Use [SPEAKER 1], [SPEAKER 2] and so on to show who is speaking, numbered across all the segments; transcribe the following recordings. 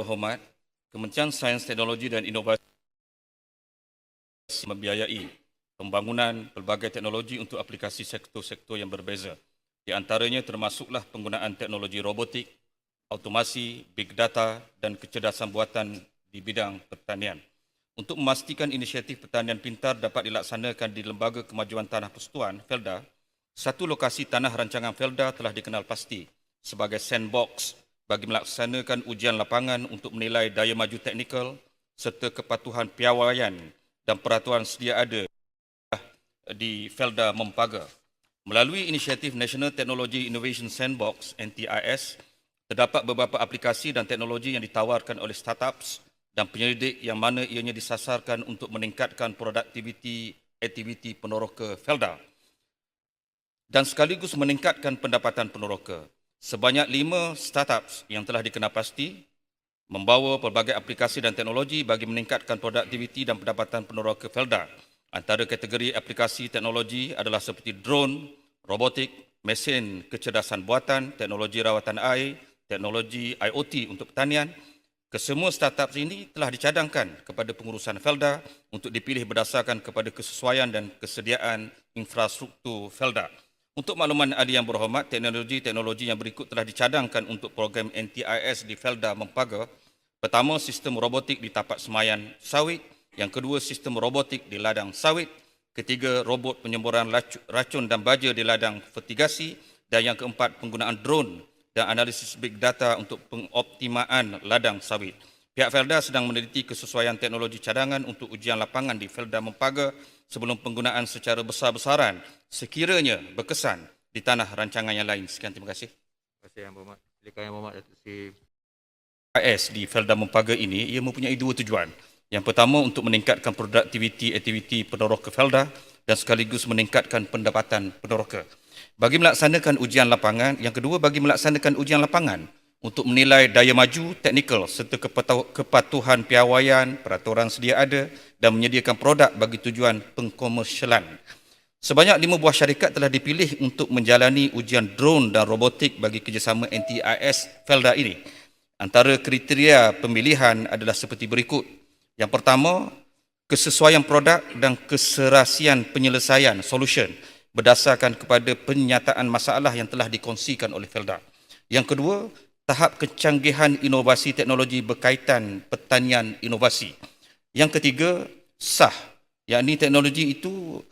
[SPEAKER 1] Berhormat, Kementerian Sains, Teknologi dan Inovasi membiayai pembangunan pelbagai teknologi untuk aplikasi sektor-sektor yang berbeza. Di antaranya termasuklah penggunaan teknologi robotik, automasi, big data dan kecerdasan buatan di bidang pertanian. Untuk memastikan inisiatif pertanian pintar dapat dilaksanakan di Lembaga Kemajuan Tanah Persekutuan, Felda, satu lokasi tanah rancangan Felda telah dikenal pasti sebagai sandbox bagi melaksanakan ujian lapangan untuk menilai daya maju teknikal serta kepatuhan piawaian dan peraturan sedia ada di Felda Mempaga. Melalui inisiatif National Technology Innovation Sandbox (NTIS), terdapat beberapa aplikasi dan teknologi yang ditawarkan oleh startups dan penyelidik yang mana ianya disasarkan untuk meningkatkan produktiviti aktiviti peneroka Felda dan sekaligus meningkatkan pendapatan peneroka. Sebanyak 5 startups yang telah dikenal pasti membawa pelbagai aplikasi dan teknologi bagi meningkatkan produktiviti dan pendapatan peneroka Felda. Antara kategori aplikasi teknologi adalah seperti drone, robotik, mesin kecerdasan buatan, teknologi rawatan air, teknologi IoT untuk pertanian. Kesemua startup ini telah dicadangkan kepada pengurusan Felda untuk dipilih berdasarkan kepada kesesuaian dan kesediaan infrastruktur Felda. Untuk makluman ahli yang berhormat, teknologi yang berikut telah dicadangkan untuk program NTIS di Felda Mempaga. Pertama, sistem robotik di tapak semayan sawit. Yang kedua, sistem robotik di ladang sawit. Ketiga, robot penyemburan racun dan baja di ladang fertigasi. Dan yang keempat, penggunaan drone dan analisis big data untuk pengoptimaan ladang sawit. Pihak Felda sedang meneliti kesesuaian teknologi cadangan untuk ujian lapangan di Felda Mempaga sebelum penggunaan secara besar-besaran sekiranya berkesan di tanah rancangan yang lain. Sekian, terima kasih.
[SPEAKER 2] Terima kasih Yang Berhormat. Silakan Yang Berhormat Datuk Seri.
[SPEAKER 1] AIS di Felda Mempaga ini ia mempunyai 2 tujuan. Yang pertama, untuk meningkatkan produktiviti aktiviti peneroka Felda dan sekaligus meningkatkan pendapatan peneroka. Bagi melaksanakan ujian lapangan, yang kedua bagi melaksanakan ujian lapangan untuk menilai daya maju teknikal serta kepatuhan piawaian, peraturan sedia ada dan menyediakan produk bagi tujuan pengkomersialan. Sebanyak 5 buah syarikat telah dipilih untuk menjalani ujian drone dan robotik bagi kerjasama NTIS Felda ini. Antara kriteria pemilihan adalah seperti berikut. Yang pertama, kesesuaian produk dan keserasian penyelesaian solution berdasarkan kepada penyataan masalah yang telah dikongsikan oleh Felda. Yang kedua, tahap kecanggihan inovasi teknologi berkaitan pertanian inovasi. Yang ketiga, sah, yakni teknologi itu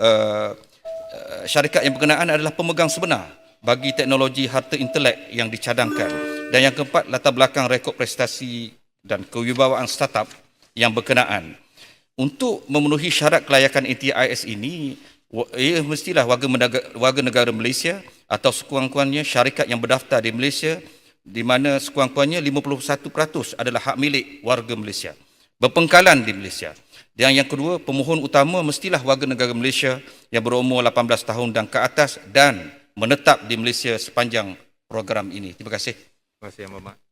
[SPEAKER 1] syarikat yang berkenaan adalah pemegang sebenar bagi teknologi harta intelek yang dicadangkan. Dan yang keempat, latar belakang rekod prestasi dan kewibawaan startup yang berkenaan. Untuk memenuhi syarat kelayakan NTIS ini, ia mestilah warga negara Malaysia atau sekurang-kurangnya syarikat yang berdaftar di Malaysia di mana sekurang-kurangnya 51% adalah hak milik warga Malaysia, berpengkalan di Malaysia. Dan yang kedua, pemohon utama mestilah warga negara Malaysia yang berumur 18 tahun dan ke atas dan menetap di Malaysia sepanjang program ini. Terima kasih.
[SPEAKER 2] Terima kasih Yang Berhormat.